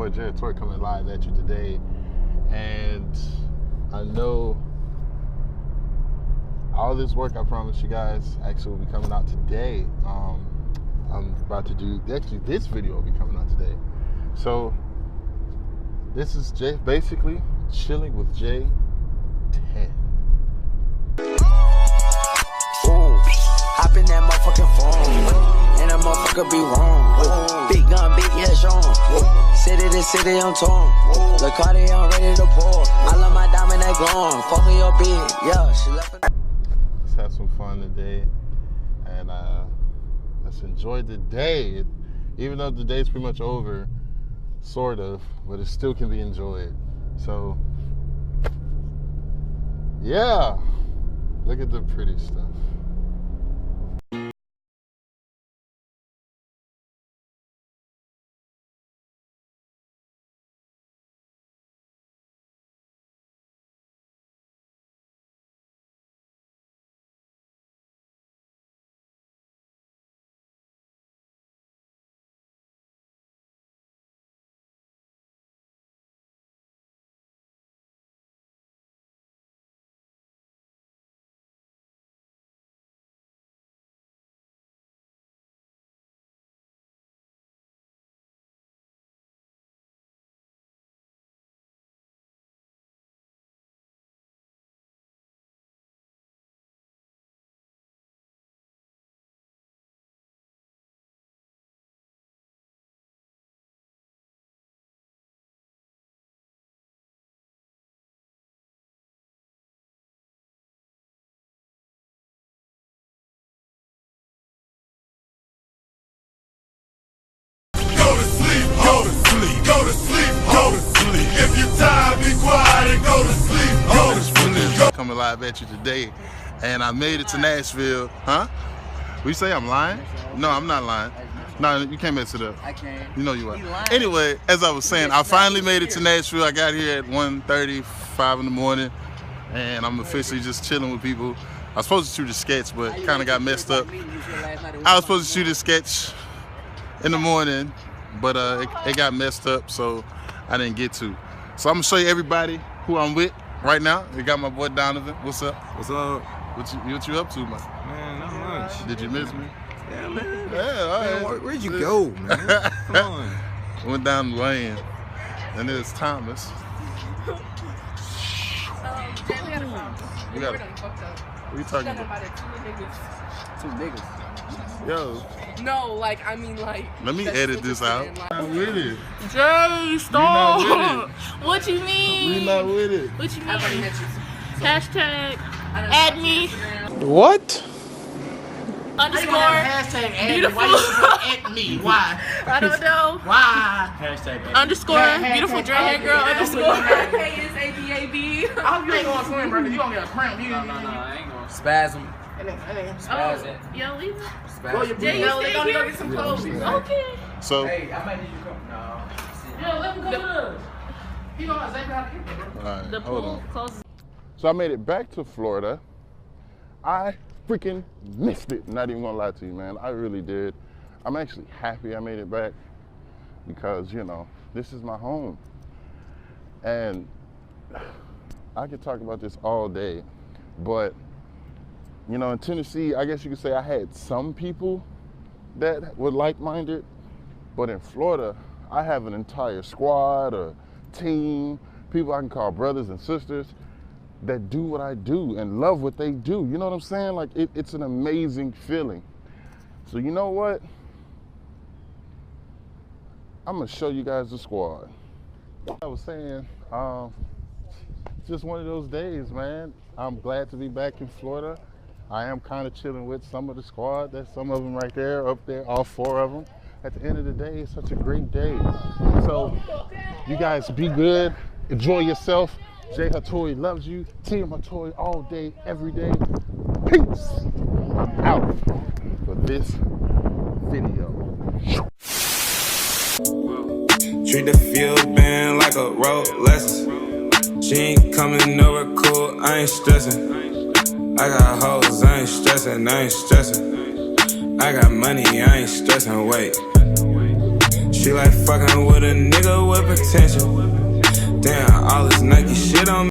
boy Jared Toy coming live at you today, and I know all this work I promised you guys actually will be coming out today. I'm about to do, actually this video will be coming out today. So this is Jay, basically chilling with Jay 10. Hop in that motherfucking phone, and that motherfucker be wrong. Big gun, big yeah, Sean. City to city, I'm torn. The Carti, I'm ready to pour. I love my diamond, that glowing. Fuck with your bitch, yeah, she left it. Let's have some fun today, and let's enjoy the day. Even though the day's pretty much over, sort of, but it still can be enjoyed. So, yeah, look at the pretty stuff. Go to sleep, go to sleep. If you tired, be quiet and go to sleep, go to sleep. Coming live at you today, and I made it to Nashville. Huh? We say I'm lying? No, I'm not lying. No, you can't mess it up. I can't. You know you are. Anyway, as I was saying, I finally made it to Nashville. I got here at 1:35 in the morning, and I'm officially just chilling with people. I was supposed to shoot a sketch, but kind of got messed up. I was supposed to shoot a sketch in the morning, but it got messed up, so I didn't get to. So I'm gonna show you everybody who I'm with right now. We got my boy Donovan. What's up? What's up? What you up to, man? Man, not much. Did you miss me? Yeah, man. Yeah, all right. Man, where'd you go, man? Come on. Went down the lane, and there's Thomas. Jay, we got a problem. We got We're done fucked up. What you talking about? Two niggas. Yo, No, like, I mean, like. let me that's edit this out. saying, like- I'm with it. Jay, stop! We not with What you mean? We not with it. What you I've already mean? met you. Hashtag I done add fucked me Instagram. What? underscore Hashtag add beautiful. Why you at me? Why? I don't know. Why? Hashtag Underscore beautiful dreadhead girl underscore. K is ABAB. I hope you ain't going to swim, bro, because you going to get a cramp. No, I ain't going to. Spasm. Oh, yo, leave it. Go your Jay, you No, they stay gonna go here? get some clothes. Okay. So, Hey, I might need you to come. No. Yo, let him go with us. He know exactly how to get there, bro. all right, The hold pool on. closes. So I made it back to Florida. I freaking missed it. Not even gonna lie to you, man. I really did. I'm actually happy I made it back because, you know, this is my home. And I could talk about this all day, but, you know, in Tennessee, I guess you could say I had some people that were like-minded, but in Florida, I have an entire squad or team, people I can call brothers and sisters that do what I do and love what they do. You know what I'm saying? Like, it's an amazing feeling. So you know what? I'm gonna show you guys the squad. I was saying, it's just one of those days, man. I'm glad to be back in Florida. I am kind of chilling with some of the squad. There's some of them right there, up there, all four of them. At the end of the day, it's such a great day. So you guys be good, enjoy yourself. Jay Hatoy loves you. Team Hatoy all day, every day. Peace. I'm out for this video. Treat the field band like a road lesson. She ain't coming over cool, I ain't stressing. I got hoes, I ain't stressing, I ain't stressing. I got money, I ain't stressing, wait. She like fucking with a nigga with potential. Damn, all this Nike shit on me.